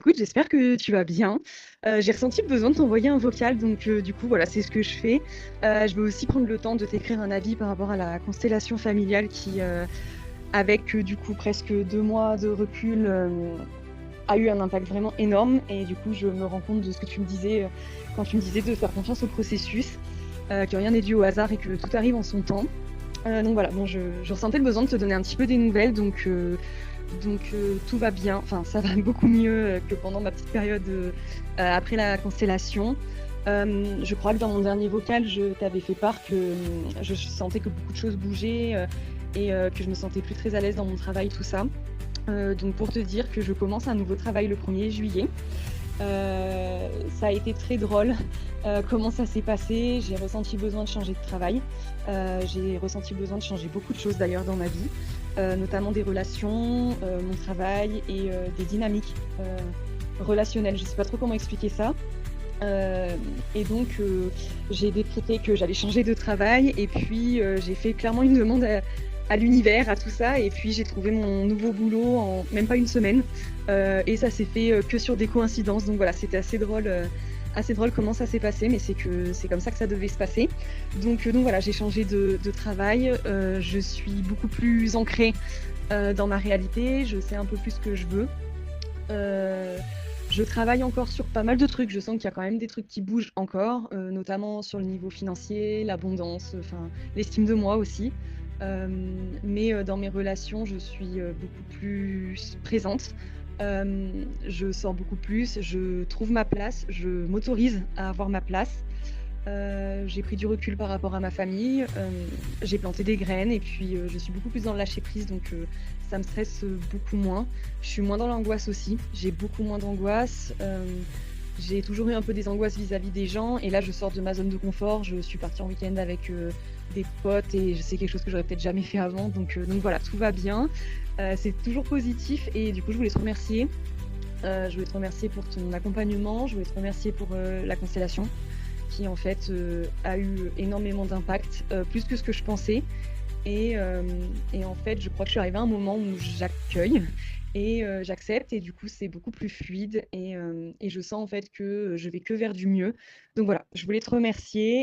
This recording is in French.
Écoute, j'espère que tu vas bien. J'ai ressenti le besoin de t'envoyer un vocal, donc du coup, voilà, c'est ce que je fais. Je vais aussi prendre le temps de t'écrire un avis par rapport à la constellation familiale qui, avec, du coup, presque 2 mois de recul, a eu un impact vraiment énorme et du coup, je me rends compte de ce que tu me disais, quand tu me disais de faire confiance au processus, que rien n'est dû au hasard et que tout arrive en son temps. Donc voilà, bon, je ressentais le besoin de te donner un petit peu des nouvelles, donc tout va bien, enfin ça va beaucoup mieux, que pendant ma petite période, après la constellation. Je crois que dans mon dernier vocal, je t'avais fait part que, je sentais que beaucoup de choses bougeaient, et que je me sentais plus très à l'aise dans mon travail, tout ça. Donc pour te dire que je commence un nouveau travail le 1er juillet. Ça a été très drôle, comment ça s'est passé. J'ai ressenti le besoin de changer de travail. J'ai ressenti le besoin de changer beaucoup de choses d'ailleurs dans ma vie, notamment des relations, mon travail et des dynamiques, relationnelles. Je sais pas trop comment expliquer ça. Et donc j'ai décrété que j'allais changer de travail et puis, j'ai fait clairement une demande à l'univers, à tout ça et puis j'ai trouvé mon nouveau boulot en même pas une semaine, et ça s'est fait, que sur des coïncidences donc voilà, c'était assez drôle comment ça s'est passé mais c'est comme ça que ça devait se passer. Donc voilà, j'ai changé de travail, je suis beaucoup plus ancrée, dans ma réalité, je sais un peu plus ce que je veux. Heu, je travaille encore sur pas mal de trucs. Je sens qu'il y a quand même des trucs qui bougent encore, notamment sur le niveau financier, l'abondance, enfin l'estime de moi aussi. Mais dans mes relations, je suis, beaucoup plus présente. Je sors beaucoup plus, je trouve ma place, je m'autorise à avoir ma place. J'ai pris du recul par rapport à ma famille, j'ai planté des graines et puis, je suis beaucoup plus dans le lâcher prise donc ça me stresse, beaucoup moins. Je suis moins dans l'angoisse aussi, j'ai beaucoup moins d'angoisse, j'ai toujours eu un peu des angoisses vis-à-vis des gens et là je sors de ma zone de confort. Je suis partie en week-end avec, des potes et c'est quelque chose que j'aurais peut-être jamais fait avant donc voilà, tout va bien. C'est toujours positif et du coup je voulais te remercier. Je voulais te remercier pour ton accompagnement, je voulais te remercier pour, la constellation qui en fait, a eu énormément d'impact, plus que ce que je pensais et en fait, je crois que je suis arrivée à un moment où j'accueille et j'accepte et du coup, c'est beaucoup plus fluide et je sens en fait que, je vais que vers du mieux. Donc voilà, je voulais te remercier